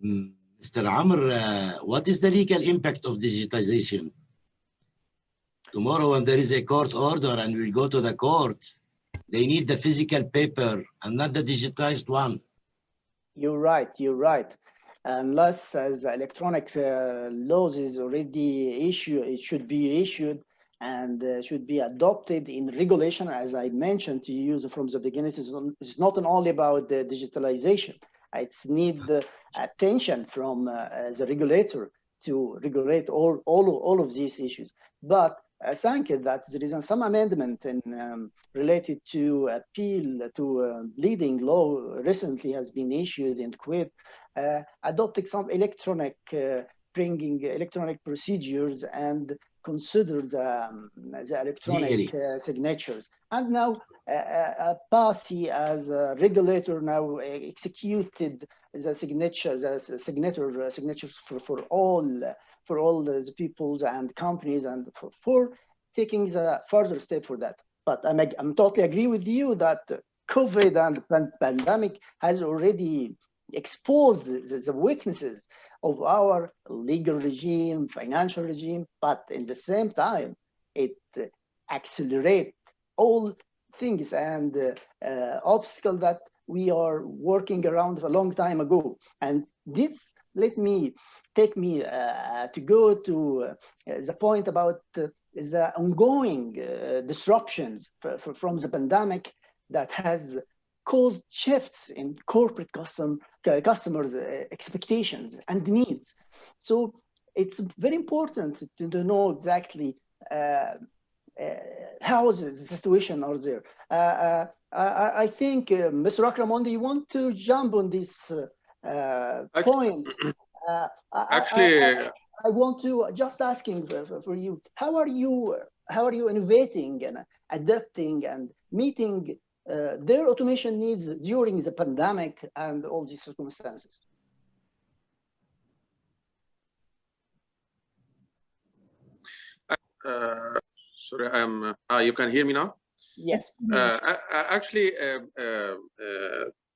Mr. Amr, what is the legal impact of digitization? Tomorrow when there is a court order and we go to the court, they need the physical paper and not the digitized one. You're right, you're right. Unless as electronic laws is already issued, it should be issued and should be adopted in regulation. As I mentioned to you from the beginning, it's not only about the digitalization. It's need attention from the regulator to regulate all of these issues. But I think that there is some amendment in, related to appeal to leading law recently has been issued in Kuwait, adopting some electronic, bringing electronic procedures and consider the electronic signatures. And now PASI as a regulator now executed the signatures for all the peoples and companies and for taking the further step for that. But I'm totally agree with you that COVID and pandemic has already exposed the weaknesses of our legal regime, financial regime, but in the same time, it accelerates all things and obstacles that we are working around a long time ago. And this take me to go to the point about the ongoing disruptions from the pandemic that has caused shifts in corporate customers' expectations and needs. So it's very important to know exactly how the situation are there. I think, Mr. Akramondi, you want to jump on this point? Actually, I want to just asking for you, how are you innovating and adapting and meeting their automation needs during the pandemic and all these circumstances? Sorry, you can hear me now? Yes. Actually,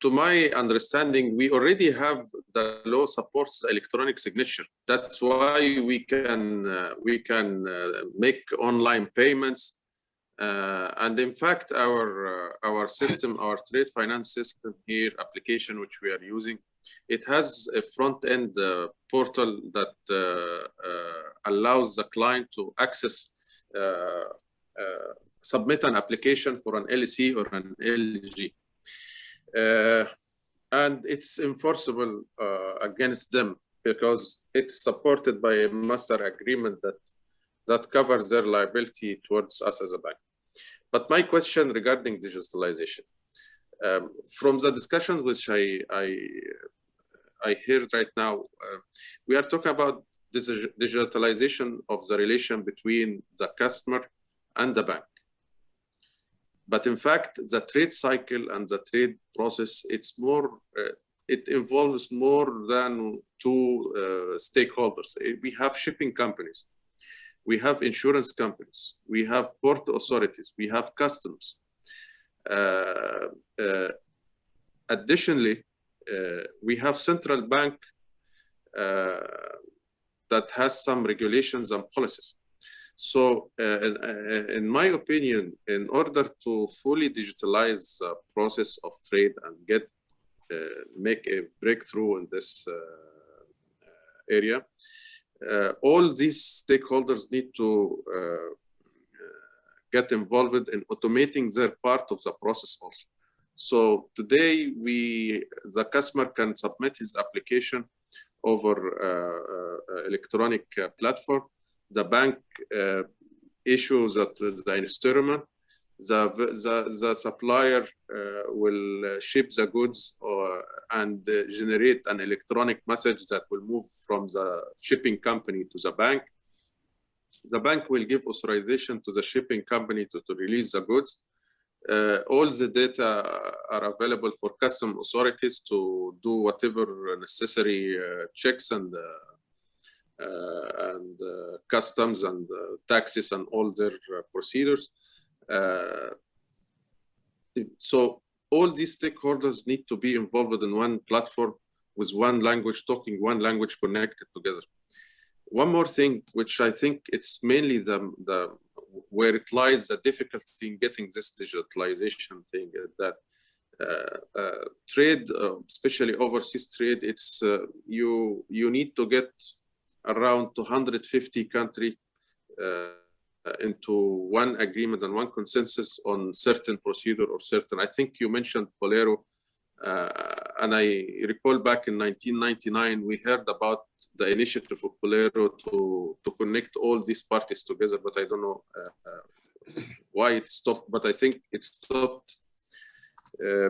to my understanding, we already have the law supports electronic signature. That's why we can make online payments. And in fact, our system, our trade finance system here, application which we are using, it has a front-end portal that allows the client to access, submit an application for an LC or an LG. And it's enforceable against them because it's supported by a master agreement that covers their liability towards us as a bank. But my question regarding digitalization, from the discussions which I heard right now, we are talking about this digitalization of the relation between the customer and the bank. But in fact, the trade cycle and the trade process, it's more, it involves more than two stakeholders. We have shipping companies, we have insurance companies, we have port authorities, we have customs. Additionally, we have central bank that has some regulations and policies. So in my opinion, in order to fully digitalize the process of trade and make a breakthrough in this area, all these stakeholders need to get involved in automating their part of the process also. So today, the customer can submit his application over electronic platform. The bank issues the instrument. The supplier will ship the goods and generate an electronic message that will move from the shipping company to the bank. The bank will give authorization to the shipping company to release the goods. All the data are available for custom authorities to do whatever necessary checks and customs and taxes and all their procedures. So all these stakeholders need to be involved in one platform with one language, talking one language, connected together. One more thing, which I think it's mainly where it lies the difficulty in getting this digitalization thing, that trade, especially overseas trade, it's you need to get around 250 countries into one agreement and one consensus on certain procedure or certain. I think you mentioned Bolero, and I recall back in 1999 we heard about the initiative of Bolero to connect all these parties together, but I don't know why it stopped. But I think it stopped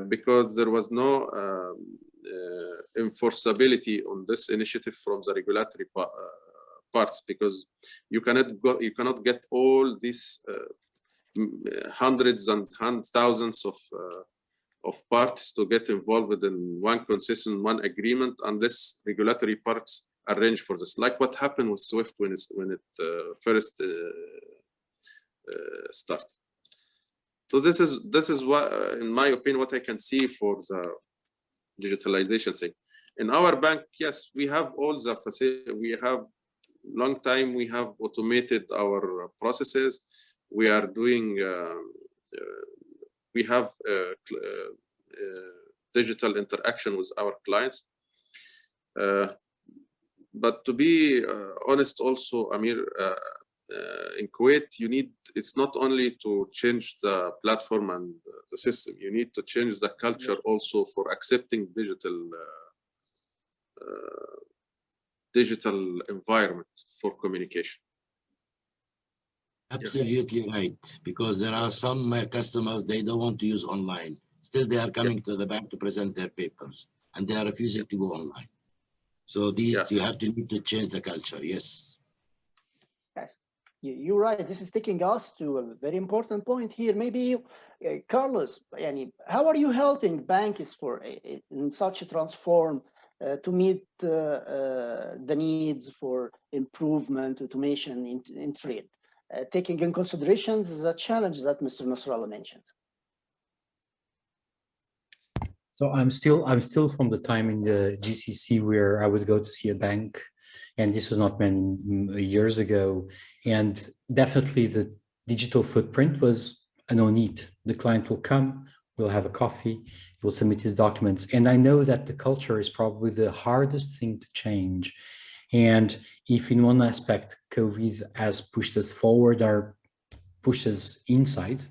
because there was no enforceability on this initiative from the regulatory parts, because you cannot get all these hundreds and thousands of parties to get involved in one concession, one agreement, unless regulatory parts arrange for this. Like what happened with SWIFT when it first started. So this is what, in my opinion, what I can see for the digitalization thing. In our bank, yes, we have all the facility. We have long time. We have automated our processes. We are doing. We have digital interaction with our clients. But to be honest, also, Amir, in Kuwait, it's not only to change the platform and the system. You need to change the culture also for accepting digital environment for communication. Absolutely right, because there are some customers, they don't want to use online. Still, they are coming to the bank to present their papers, and they are refusing to go online. So these, you have to need to change the culture, yes. Yes, you're right. This is taking us to a very important point here. Maybe, Carlos, how are you helping banks in such a transform to meet the needs for improvement, automation in trade? Taking in considerations the challenge that Mr. Nasrallah mentioned. So I'm still from the time in the GCC where I would go to see a bank, and this was not many years ago. And definitely the digital footprint was a no need. The client will come, we'll have a coffee, he will submit his documents. And I know that the culture is probably the hardest thing to change. And if in one aspect, COVID has pushed us forward or pushed us inside,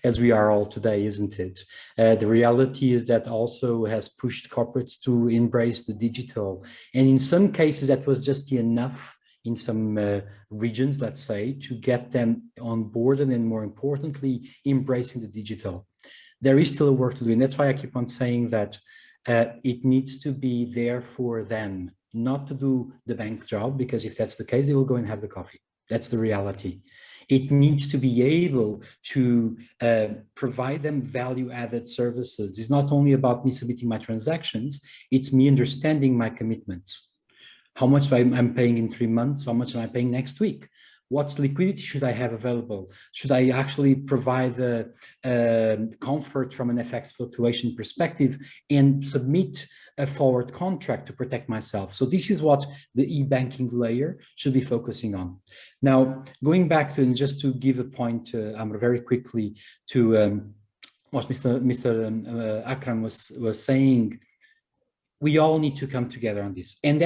as we are all today, isn't it? The reality is that also has pushed corporates to embrace the digital. And in some cases, that was just enough in some regions, let's say, to get them on board and then more importantly, embracing the digital. There is still work to do. And that's why I keep on saying that it needs to be there for them, not to do the bank job, because if that's the case, they will go and have the coffee. That's the reality. It needs to be able to provide them value-added services. It's not only about me submitting my transactions, it's me understanding my commitments. How much I'm paying in 3 months, how much am I paying next week? What liquidity should I have available? Should I actually provide the comfort from an FX fluctuation perspective and submit a forward contract to protect myself? So this is what the e-banking layer should be focusing on. Now, going back to, and just to give a point, very quickly to what Mr. Akram was saying, we all need to come together on this. And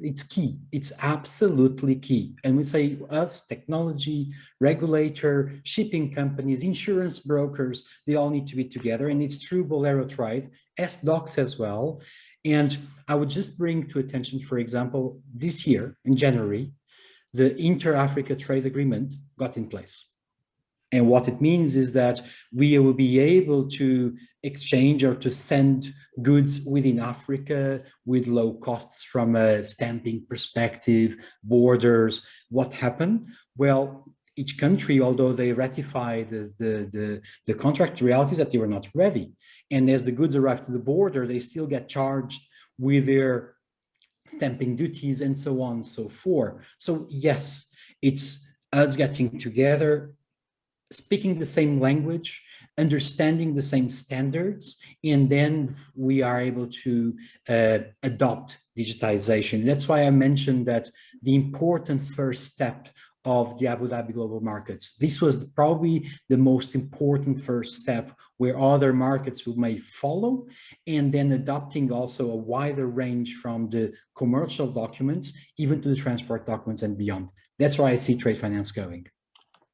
it's key. It's absolutely key. And we say us, technology, regulator, shipping companies, insurance brokers, they all need to be together. And it's true, Bolero tried, SDocs as well. And I would just bring to attention, for example, this year in January, the Inter-Africa Trade Agreement got in place. And what it means is that we will be able to exchange or to send goods within Africa with low costs from a stamping perspective, borders. What happened? Well, each country, although they ratified the contract, the reality is that they were not ready. And as the goods arrive to the border, they still get charged with their stamping duties and so on and so forth. So yes, it's us getting together, speaking the same language, understanding the same standards, and then we are able to adopt digitization. That's why I mentioned that the important first step of the Abu Dhabi Global Markets. This was probably the most important first step, where other markets may follow, and then adopting also a wider range from the commercial documents, even to the transport documents and beyond. That's where I see trade finance going.